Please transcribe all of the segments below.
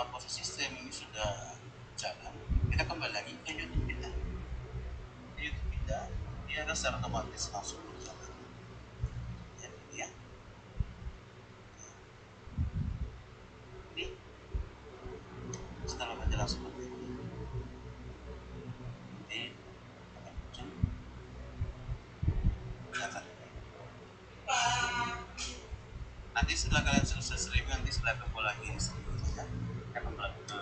posisi streaming ini sudah jalan, kita kembali lagi ke YouTube kita. Di YouTube kita, dia ada secara otomatis langsung berjalan. Ya, ini ya. Ini setelah berjalan seperti ini, akan muncul data. Nanti setelah kalian selesai streaming, nanti setelah kembali lagi selanjutnya, kita kembali ke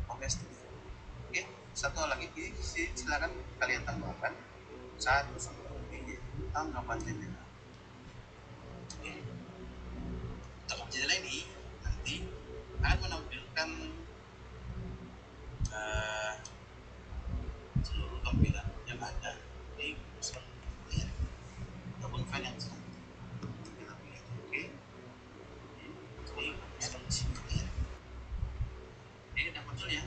OBS Studio. Oke, satu lagi, silakan kalian tambahkan satu tanggapan jendela. Oke, tanggapan jendela ini nanti akan menampilkan seluruh tampilan yang ada di browser kalian ataupun file yang sedang kita pilih. Oke, jadi di sini kalian ini udah muncul ya.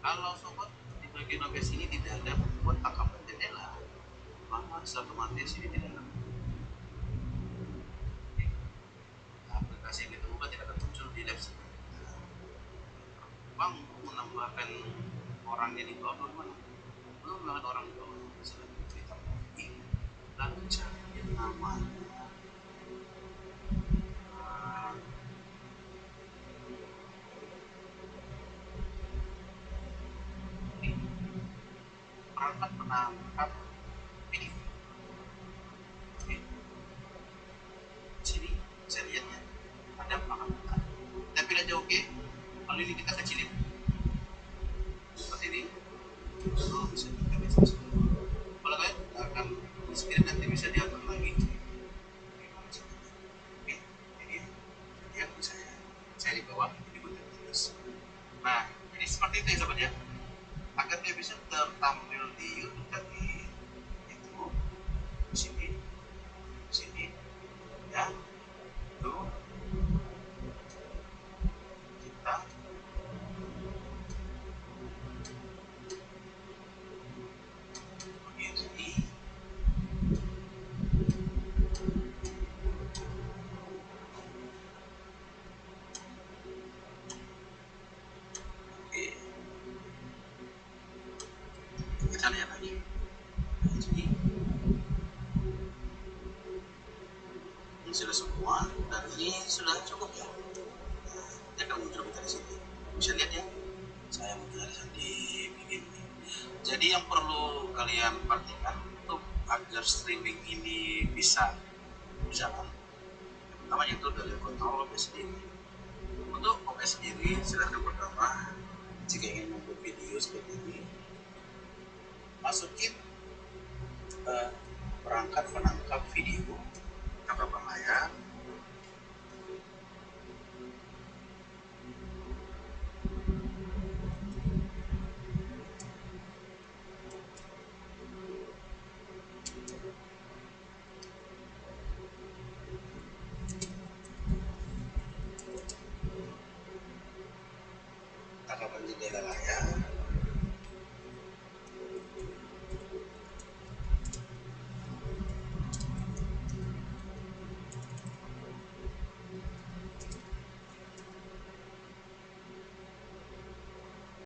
Kalau sobat di bagian OBS ini tidak ada membuat tangkapan jendela, maka otomatis ini tidak ada. Aplikasi yang kita buka tidak akan muncul di live stream. Bang, menambahkan orangnya di bawah bagaimana? Belum menambahkan orang di bawah. Silahkan kita pilih dan cari namanya. Perangkat penangkap video. Oke. Di sini saya lihatnya ada perangkat. Kita pilih aja oke. Lalu ini kita kecilin seperti ini. Lalu bisa kita bisa. Kalau kalian akan screen nanti bisa diatur lagi. Oke, ini lihat saya di bawah ini buat terus. Nah, jadi seperti itu ya sobat ya. Agar dia bisa tertampil di YouTube tadi itu di sini ya. Tuh kita begini. Oke, kita lihat lagi. Jadi ini sudah semua dan ini sudah cukup ya. Dia akan muncul kita di sini. Bisa lihat ya. Saya muncul di begini. Jadi yang perlu kalian perhatikan untuk agar streaming ini bisa berjalan, pertama itu dari kontrol OBS sendiri. Untuk OBS sendiri, silahkan pertama jika ingin membuat video seperti ini, masukin perangkat penangkap video, tangkapan layar, tangkapan jendela layar,